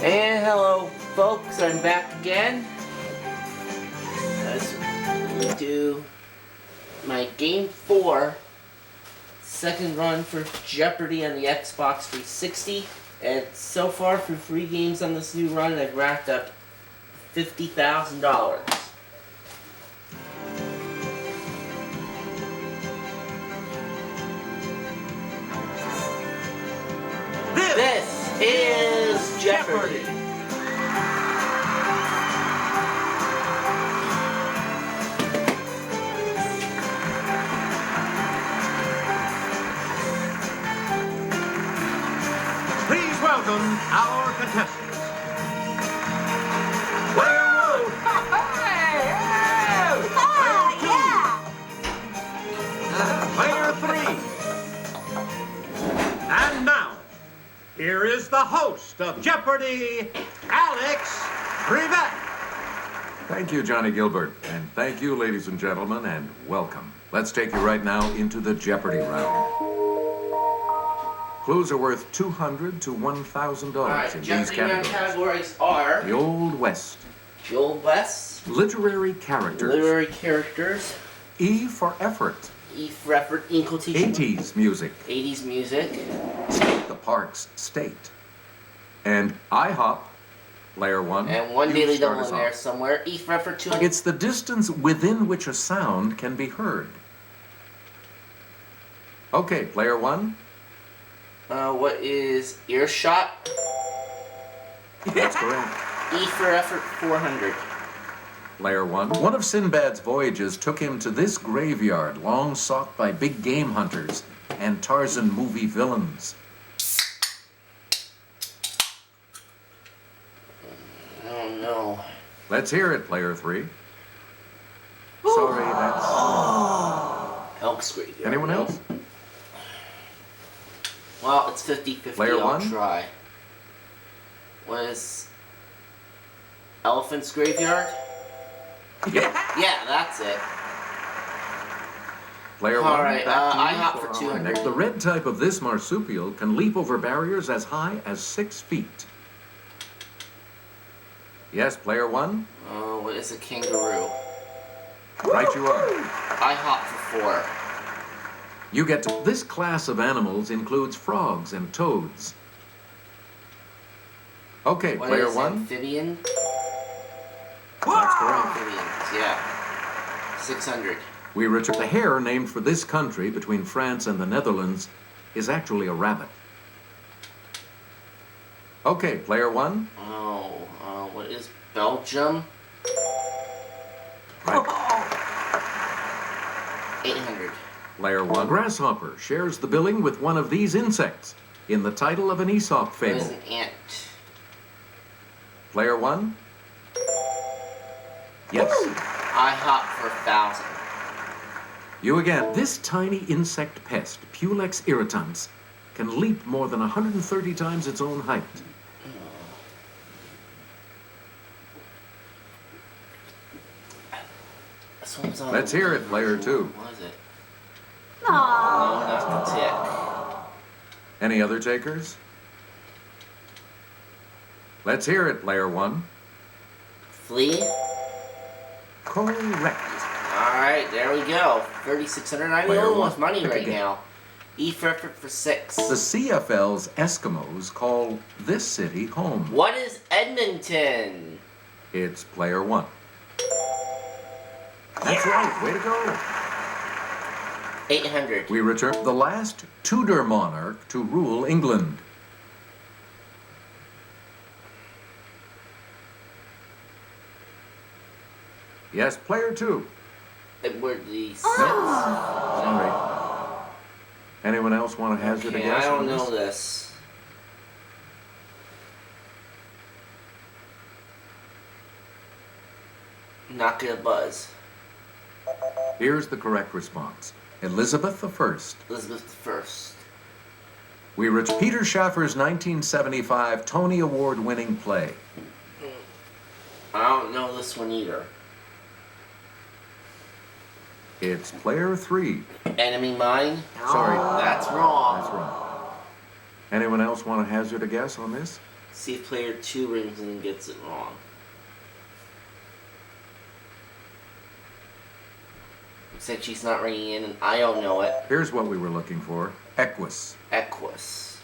And hello folks, I'm back again as we do my Game 4 second run for Jeopardy on the Xbox 360. And so far, for 3 games on this new run, I've racked up $50,000. This is Jeopardy! Please welcome our contestants. Player 1! Player 3! And now, here is the host of Jeopardy, Alex Rivet. Thank you, Johnny Gilbert. And thank you, ladies and gentlemen, and welcome. Let's take you right now into the Jeopardy round. Clues are worth $200 to $1,000 in these Jeopardy categories. categories are The Old West. The Old West, Literary characters. literary characters, E for effort. E for effort, in quotation. 80s music. 80s music, The Parks State. And IHOP, Player 1. and one you daily start double us in there off. somewhere. E for effort, 200. It's the distance within which a sound can be heard. Okay, Player 1. What is earshot? That's correct. E for effort, 400. Player 1. One of Sinbad's voyages took him to this graveyard, long sought by big game hunters and Tarzan movie villains. Oh no. Let's hear it, Player 3. Sorry, that's... Elks graveyard. Anyone no. else? Well, it's 50-50. Player I'll 1? try. What is Elephant's Graveyard? Yeah. Yeah, that's it. Player 1. Alright, back to you IHOP for our 200. next. The red type of this marsupial can leap over barriers as high as 6 feet. Yes, Player 1? Oh, what is a kangaroo? Right you are. IHOP for 4. You get to... This class of animals includes frogs and toads. Okay, What Player is 1. amphibian? That's correct. Amphibians, yeah. 600. We return. The hare named for this country between France and the Netherlands is actually a rabbit. Okay, Player 1. Oh, what is Belgium? Right. 800. Player 1. Grasshopper shares the billing with one of these insects in the title of an Aesop What fable. is an ant? Player 1. Yes. IHOP for 1,000. You again. This tiny insect pest, Pulex irritans, can leap more than 130 times its own height. This one's on. Let's hear it, Player 2. What is it? No, that's the tick. Any other takers? Let's hear it, Player 1. Flea? Correct. Alright, there we go. 3,600. I'm the Player only one one, with money pick right again. now. E for effort for 6. The CFL's Eskimos call this city home. What is Edmonton? It's Player 1. That's right. Way to go. 800. We return the last Tudor monarch to rule England. Yes, Player 2. Edward the Sixth. Sorry. Anyone else want to hazard a Okay, guess I on don't this? know this. Not gonna buzz. Here's the correct response. Elizabeth I. Elizabeth I. We reach Peter Schaffer's 1975 Tony Award-winning play. I don't know this one either. It's Player 3. Enemy Mine? Sorry. That's wrong. That's wrong. Anyone else want to hazard a guess on this? See if player 2 rings in and gets it wrong. Looks like she's not ringing in, and I don't know it. Here's what we were looking for. Equus. Equus.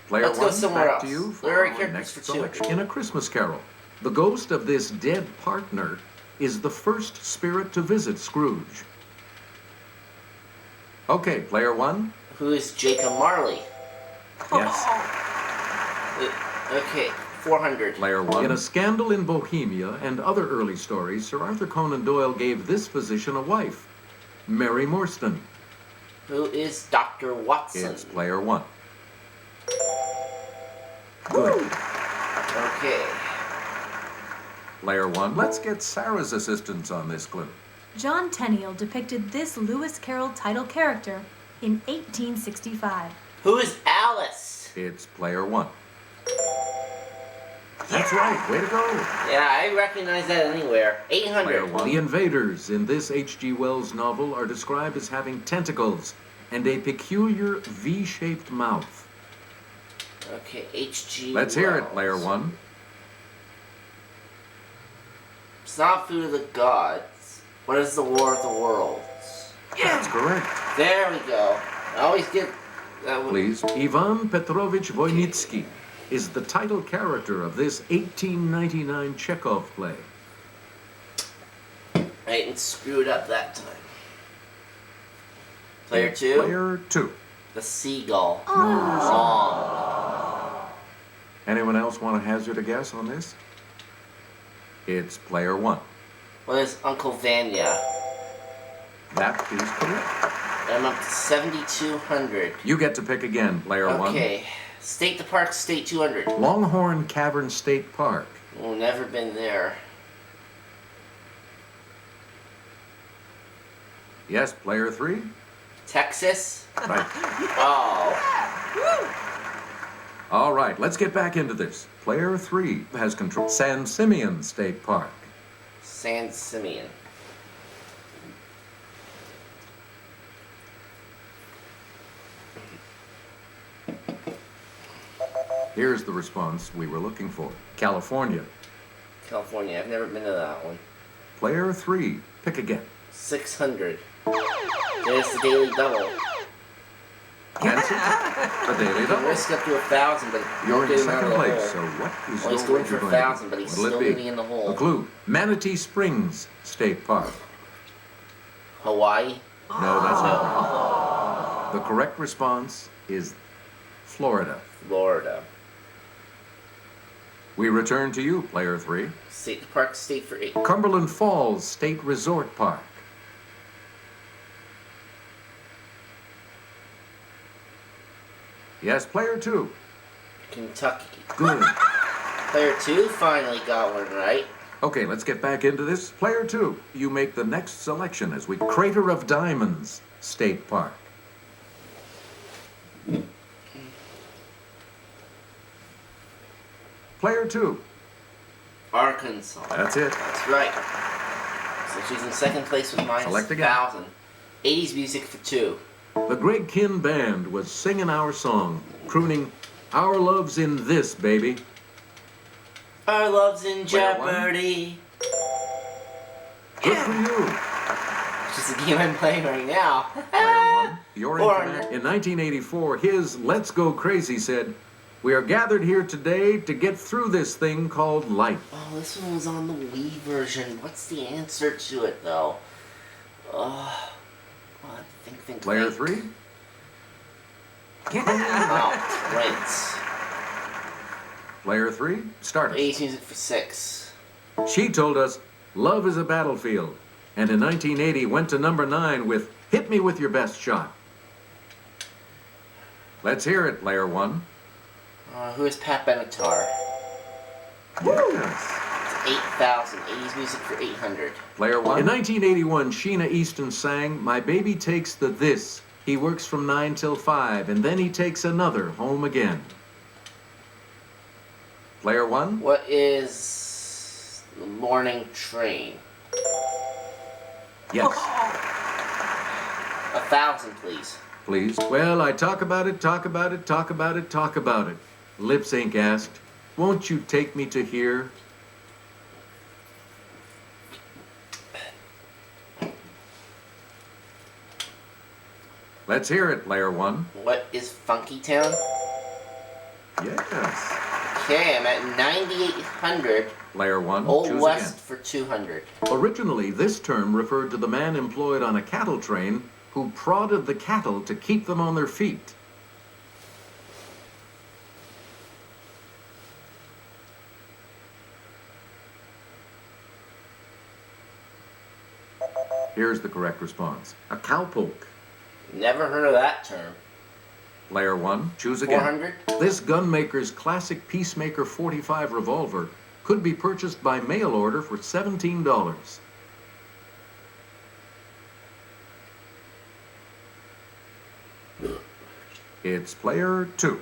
Player Let's go 1, somewhere back else. to you for Where are our characters next for 2? selection. In A Christmas Carol, the ghost of this dead partner is the first spirit to visit Scrooge. Okay, player 1. Who is Jacob Marley? Yes. Okay, 400. Player 1. In A Scandal in Bohemia and other early stories, Sir Arthur Conan Doyle gave this physician a wife, Mary Morstan. Who is Dr. Watson? It's player 1. Good. Okay. Player 1. Let's get Sarah's assistance on this clue. John Tenniel depicted this Lewis Carroll title character in 1865. Who is Alice? It's player 1. That's right. Way to go. Yeah, I recognize that anywhere. 800. Player 1. The invaders in this H.G. Wells novel are described as having tentacles and a peculiar V-shaped mouth. Okay, H.G. Let's hear it, Wells. player 1. It's not Food of the Gods. What is the War of the Worlds? That's correct. There we go. I always get that one. Please. Ivan Petrovich Voynitsky is the title character of this 1899 Chekhov play. I didn't screw it up that time. Player 2? Player 2. The Seagull. Wrong. Anyone else want to hazard a guess on this? It's player 1. What is Uncle Vanya? That is correct. I'm up to 7,200. You get to pick again, player 1. Okay. State the Park, State 200. Longhorn Cavern State Park. Oh, never been there. Yes, player 3. Texas? Right. Oh. All right, let's get back into this. Player 3 has control. San Simeon State Park. San Simeon. Here's the response we were looking for. California. California. I've never been to that one. Player 3, pick again. 600. There's the Daily Double. Cancel the Daily You can Double. risk up to 1,000, but You're in getting out second of the place, hole. so what is Well, he's your going wager for going to be? 1,000, but he's What'll it still be? going to be in the hole. A clue. Manatee Springs State Park. Hawaii? No, that's not. The correct response is Florida. Florida. We return to you, player 3. State Park, State for 8. Cumberland Falls State Resort Park. Yes, player 2. Kentucky. Good. Player 2 finally got one right. Okay, let's get back into this. Player 2, you make the next selection as we Crater of Diamonds State Park. Player 2. Arkansas. That's it. That's right. So she's in second place with minus Select again. 1,000. 80s music for 2. The Greg Kinn Band was singing our song, crooning, "Our love's in this, baby." Our love's in Player 1. Jeopardy. Good for you. Which is the game I'm playing right now. Player 1. You're in 400. command. In 1984, his Let's Go Crazy said, "We are gathered here today to get through this thing called life." Oh, this one was on the Wii version. What's the answer to it, though? Think. Player think. 3. Oh, right. Player 3, start us. 80s music for 6. She told us, "Love is a battlefield," and in 1980 went to number 9 with "Hit Me With Your Best Shot." Let's hear it, player 1. Who is Pat Benatar? Yes. 8,000. 80s music for 800. Player 1. In 1981, Sheena Easton sang, "My baby takes the this. He works from 9 till 5, and then he takes another home again." Player 1. What is the morning train? Yes. 1,000, please. please. Well, I talk about it, talk about it, talk about it, talk about it. Lip Sync asked, won't you take me to here? Let's hear it, player one. What is Funky Town? Yes. Okay, I'm at 9,800. Player one, Old choose West again. for 200. Originally, this term referred to the man employed on a cattle train who prodded the cattle to keep them on their feet. Here's the correct response. A cowpoke. Never heard of that term. Player one, choose again. 400. This gunmaker's classic Peacemaker 45 revolver could be purchased by mail order for $17. It's player two.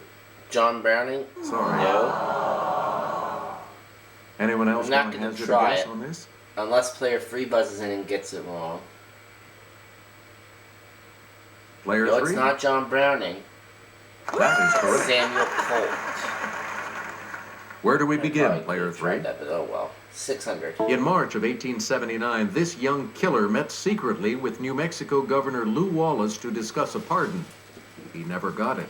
John Browning. Sorry. No. Anyone else I'm not want to gonna hazard a try guess it. on this? Unless player 3 buzzes in and gets it wrong. Player No, three? it's not John Browning. That is correct. Samuel Colt. Where do we I begin, probably player could've tried three? That, but oh well. 600. In March of 1879, this young killer met secretly with New Mexico Governor Lew Wallace to discuss a pardon. He never got it.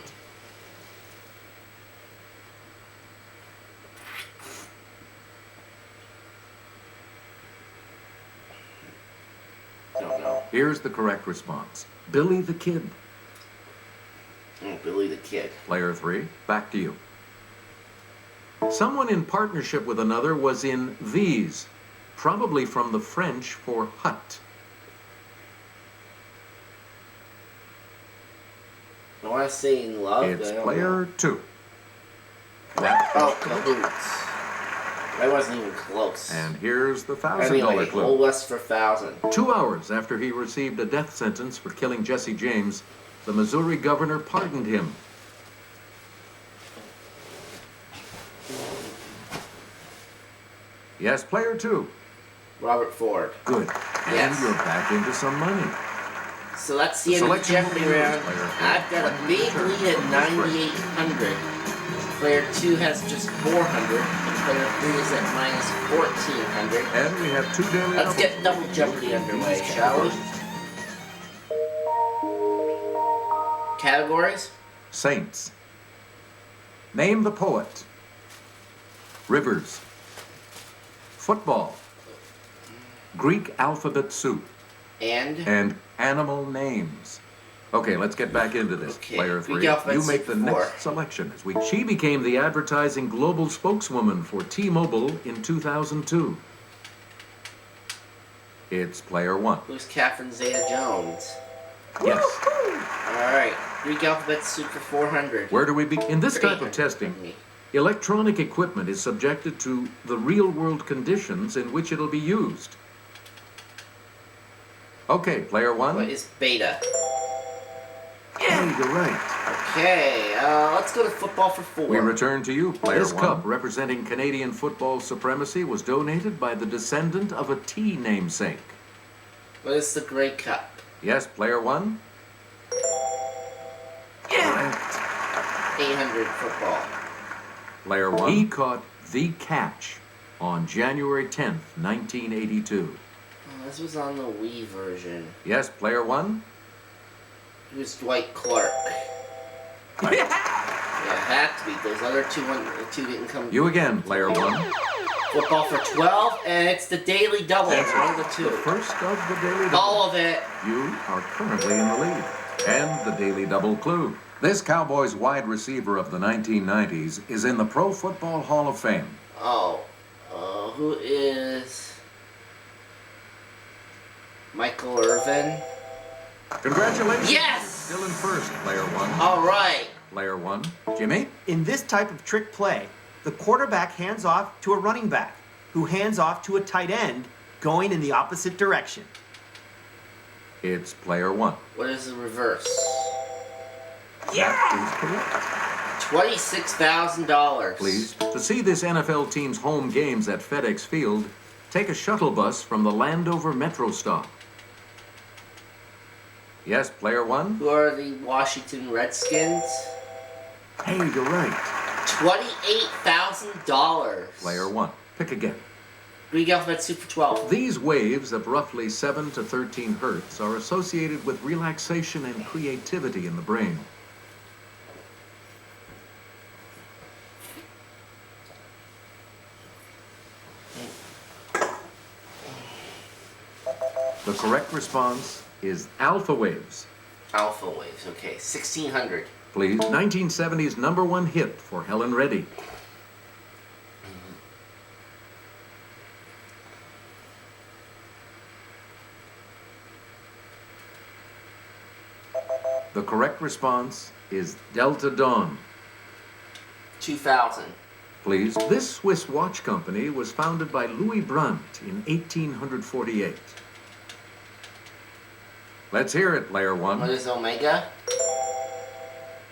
Don't know. Here's the correct response. Billy the Kid. Oh, Billy the Kid. Player three, back to you. Someone in partnership with another was in these, probably from the French for hut. I want to say in love. It's but I don't player know. two. That Oh, cahoots. I wasn't even close. And here's the $1,000 Anyway, clue. Old West for 1,000. 2 hours after he received a death sentence for killing Jesse James, the Missouri governor pardoned him. Yes, player two. Robert Ford. Good. Yes. And you're back into some money. So that's the The end of the selection Jeopardy will be yours, round. player three. I've got a big lead at 9,800. Player 2 has just 400. And player 3 is at minus 1,400. And we have 2 daily Let's doubles. get Double Jeopardy underway, shall we? Categories? Saints. Name the poet. Rivers. Football. Greek alphabet soup. And animal names. Okay, let's get back into this. Okay, Player Greek 3, alphabet you make soup the 4. next selection. She became the advertising global spokeswoman for T-Mobile in 2002. It's player 1. who's Catherine Zeta-Jones? Yes. Alright, Greek alphabet soup for 400. Where do we begin? In this For type of 800, testing, pardon me. electronic equipment is subjected to the real-world conditions in which it'll be used. Okay, player 1. What is beta? Hey, you're right. Okay, let's go to football for 4. We return to you, player This 1. This cup, representing Canadian football supremacy, was donated by the descendant of a tea namesake. What is the Grey Cup? Yes, player 1? Correct. 800 football. Player 1. He caught the catch on January 10th, 1982. Oh, this was on the Wii version. Yes, player 1? It was Dwight Clark. Right. Yeah, it had to be. Those other two didn't come. You again, player 1. Football for 12, and it's the Daily Double. That's One of the The two. first of the Daily Double. All of it. You are currently in the lead. And the Daily Double clue. This Cowboys wide receiver of the 1990s is in the Pro Football Hall of Fame. Oh, who is Michael Irvin? Congratulations. Yes! Still in first, player 1. All right. Player 1. Jimmy? In this type of trick play, the quarterback hands off to a running back, who hands off to a tight end, going in the opposite direction. It's player 1. What is the reverse? That is correct. $26,000. Please, to see this NFL team's home games at FedEx Field, take a shuttle bus from the Landover Metro stop. Yes, player one. Who are the Washington Redskins? Hey, you're right. $28,000. Player one. Pick again. Greek alphabet soup for 12. These waves of roughly 7 to 13 hertz are associated with relaxation and creativity in the brain. The correct response is alpha waves. Alpha waves, okay. 1600. Please. 1970's #1 hit for Helen Reddy. The correct response is Delta Dawn. 2000. Please. This Swiss watch company was founded by Louis Brandt in 1848. Let's hear it, player What one. is Omega?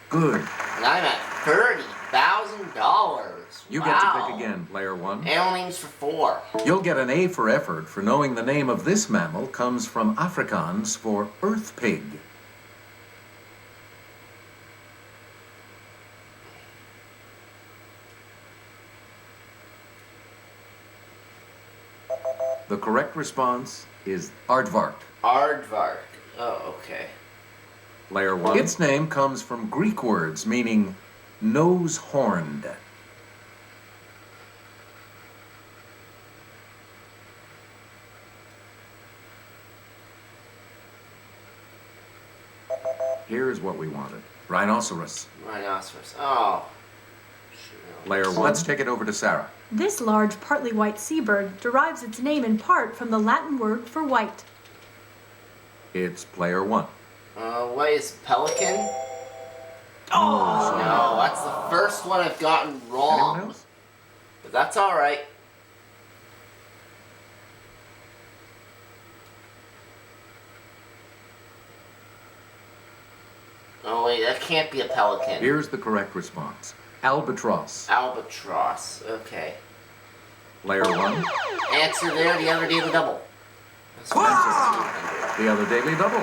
Good. And I'm at $30,000. You Wow. get to pick again, player one. Animal names for 4. You'll get an A for effort for knowing the name of this mammal comes from Afrikaans for earth pig. The correct response is aardvark. Aardvark. Oh, okay. Player one. Its name comes from Greek words meaning nose horned. Here's what we wanted. Rhinoceros. Rhinoceros. Oh. Shoot. Player one. Let's take it over to Sarah. This large, partly white seabird derives its name in part from the Latin word for white. It's player one. What is pelican? Oh, no. That's the first one I've gotten Anyone wrong. else? But that's alright. Oh, wait. That can't be a pelican. Here's the correct response. Albatross. Albatross. Okay. Player one. Answer there, the other daily double. That's 1600. The other daily double.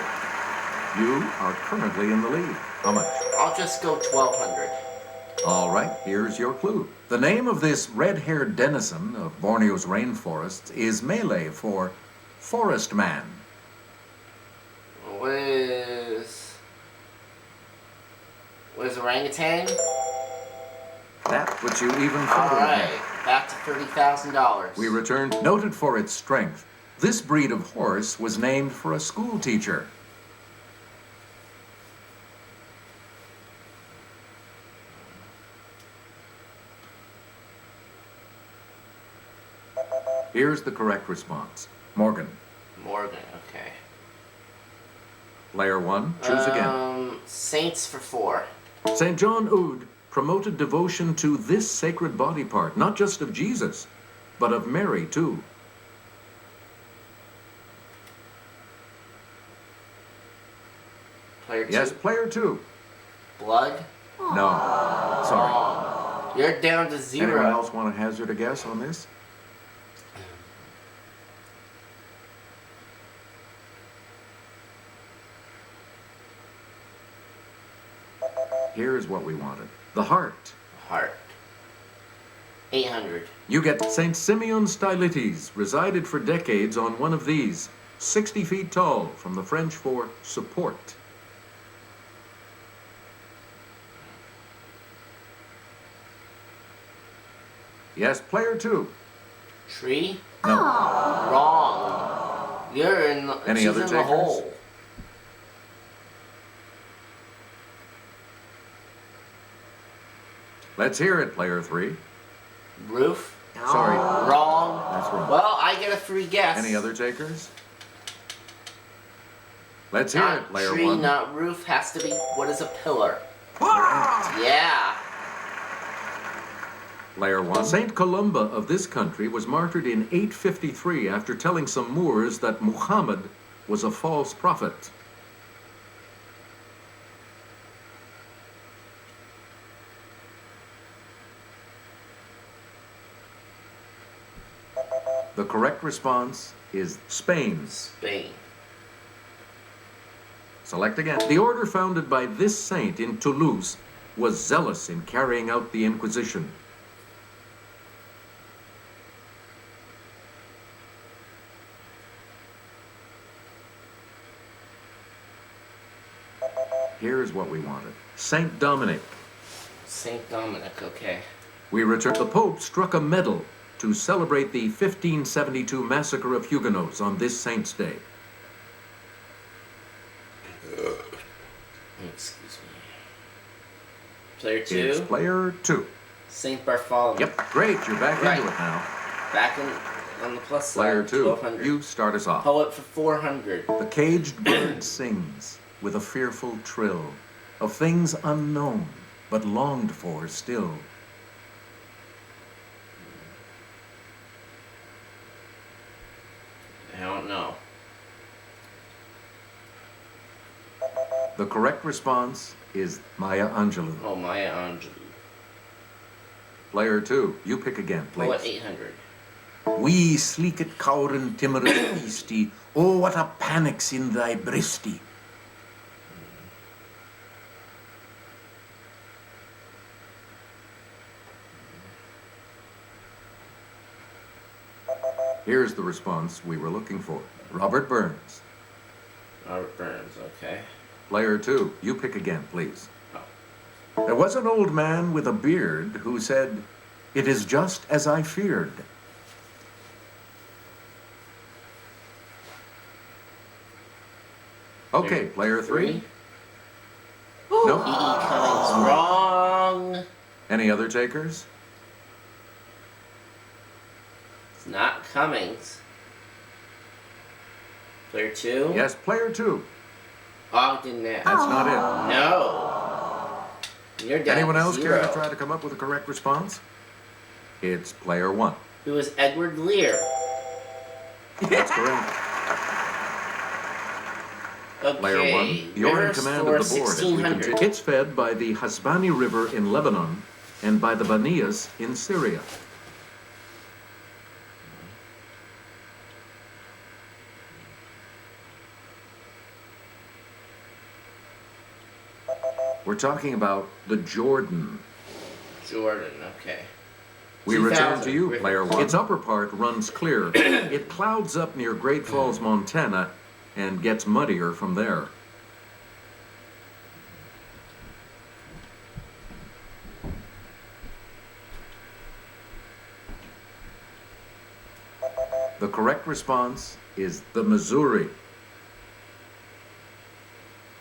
You are currently in the lead. How much? I'll just go 1200. All right, here's your clue. The name of this red-haired denizen of Borneo's rainforests is Malay for forest man. What is orangutan? That puts you even further Alright, ahead. back to $30,000. We return. Noted for its strength, this breed of horse was named for a school teacher. Here's the correct response. Morgan. Morgan, okay. Player one, choose again. Saints for 4. St. John Eudes promoted devotion to this sacred body part, not just of Jesus, but of Mary too. Player 2. Yes, player two. Blood. No. Sorry. You're down to 0. Anyone else want to hazard a guess on this? Here's what we wanted. The heart. Heart. 800. You get St. Simeon Stylites resided for decades on one of these, 60 feet tall, from the French for support. Yes, player two. Tree. No. Wrong. You're in the, Any she's other in the takers? hole. Let's hear it, player three. Roof. Sorry. Wrong. That's wrong. Well, I get a free guess. Any other takers? Let's hear Not it, player tree, one. not roof. Has to be. What is a pillar? Yeah. Player one. Saint Columba of this country was martyred in 853 after telling some Moors that Muhammad was a false prophet. The correct response is Spain. Spain. Select again. The order founded by this saint in Toulouse was zealous in carrying out the Inquisition. Here's what we wanted. Saint Dominic. Saint Dominic, okay. We return. The Pope struck a medal to celebrate the 1572 massacre of Huguenots on this saint's day. Excuse me. Player 2. It's player 2. Saint Bartholomew. Yep, great. You're back Right. into it now. Back on the plus side. Player 2. 1200. You start us off. Poet for 400. The caged bird sings with a fearful trill of things unknown but longed for still. I don't know. The correct response is Maya Angelou. Oh, Maya Angelou. Player 2, you pick again, please. Poet 800. We sleekit cowrin timorous beastie, oh what a panic's in thy breastie. Here's the response we were looking for. Robert Burns. Robert Burns, okay. Player 2, you pick again, please. Oh. There was an old man with a beard who said, "It is just as I feared." Okay, player 3. Nope. E.E. Cummings, wrong. Any other takers? It's not Cummings. Player 2. Yes, player 2. Ogden Nash. That's not it. No. You're down Anyone to else 0. care to try to come up with a correct response? It's player 1. Who is Edward Lear? That's correct. Okay. Player 1, you're in River command Store of the board as we 1600. continue. It's fed by the Hasbani River in Lebanon and by the Banias in Syria. We're talking about the Jordan. Jordan, okay. We return 2000, to you, River. player 1. Its upper part runs clear. It clouds up near Great Falls, Montana, and gets muddier from there. The correct response is the Missouri.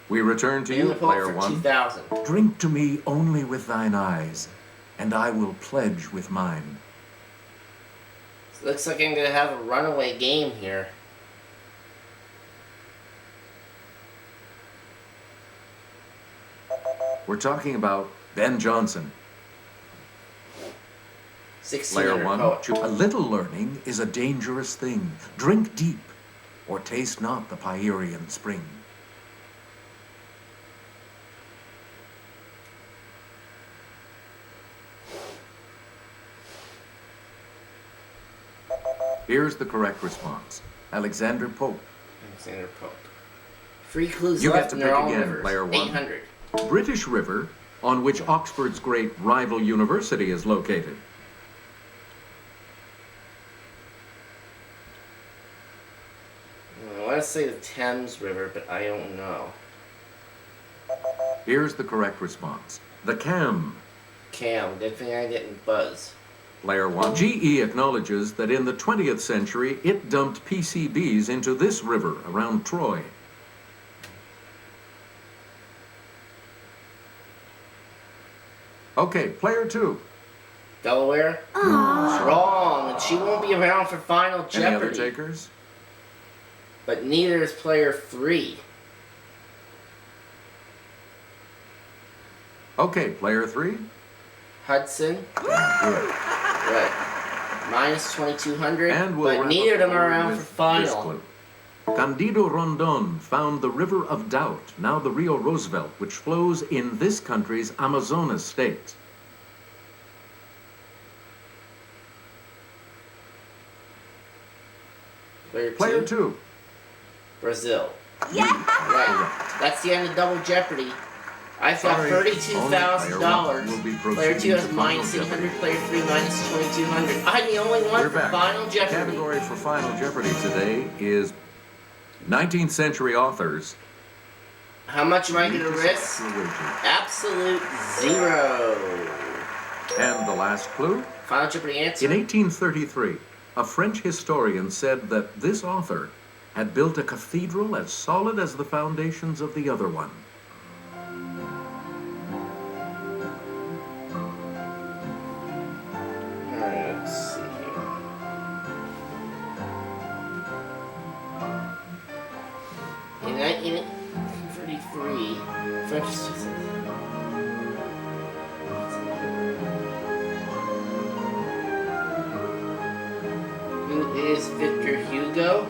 We return to And you, the poet player for 1. 2000. Drink to me only with thine eyes, and I will pledge with mine. Looks like I'm gonna have a runaway game here. We're talking about Ben Jonson. 1600 Player 1. poet. A little learning is a dangerous thing. Drink deep, or taste not the Pierian spring. Here's the correct response. Alexander Pope. Alexander Pope. Three clues You get left to and they're pick all again, rivers. player 1. 800. British River, on which Oxford's great rival university is located. I want to say the Thames River, but I don't know. Here's the correct response. The Cam. Cam, good thing I didn't buzz. Player 1. GE acknowledges that in the 20th century, it dumped PCBs into this river around Troy. Okay, player 2. Delaware? Wrong, and she won't be around for Final Any other Jeopardy. takers? But neither is player 3. Okay, player 3. Hudson? Good. Right. Minus 2200. And we'll but wrap neither up of them are around with for this Final. clue. Candido Rondon found the River of Doubt, now the Rio Roosevelt, which flows in this country's Amazonas state. Player Player 2? 2. Brazil. Yeah! Right. Correct. That's the end of Double Jeopardy. I've got Sorry, $32,000. only player one will be Player 2 proceeding has to minus Final 800, Jeopardy. player 3 minus 2200. I'm the only one We're for back. Final The Jeopardy. category for Final Jeopardy today is 19th century authors. How much am I going to Need select risk? your wager. Absolute zero. And the last clue? Final Jeopardy answer? In 1833, a French historian said that this author had built a cathedral as solid as the foundations of the other one. Alright, let's see here. In 1933, French Who is Victor Hugo?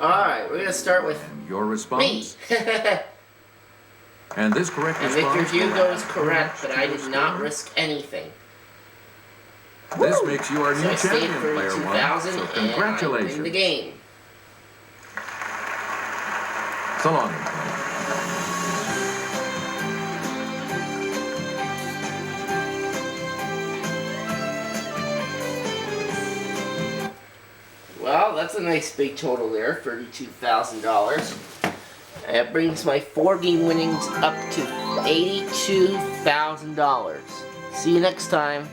Alright, we're gonna start with Your me. response? And this correct And response Victor Hugo will is add correct, much but to I your did not score. risk anything. This makes you our So new I stayed champion, player one. 32,000 So and I win congratulations. the game. So long. Well, that's a nice big total there, $32,000. That brings my 4-game winnings up to $82,000. See you next time.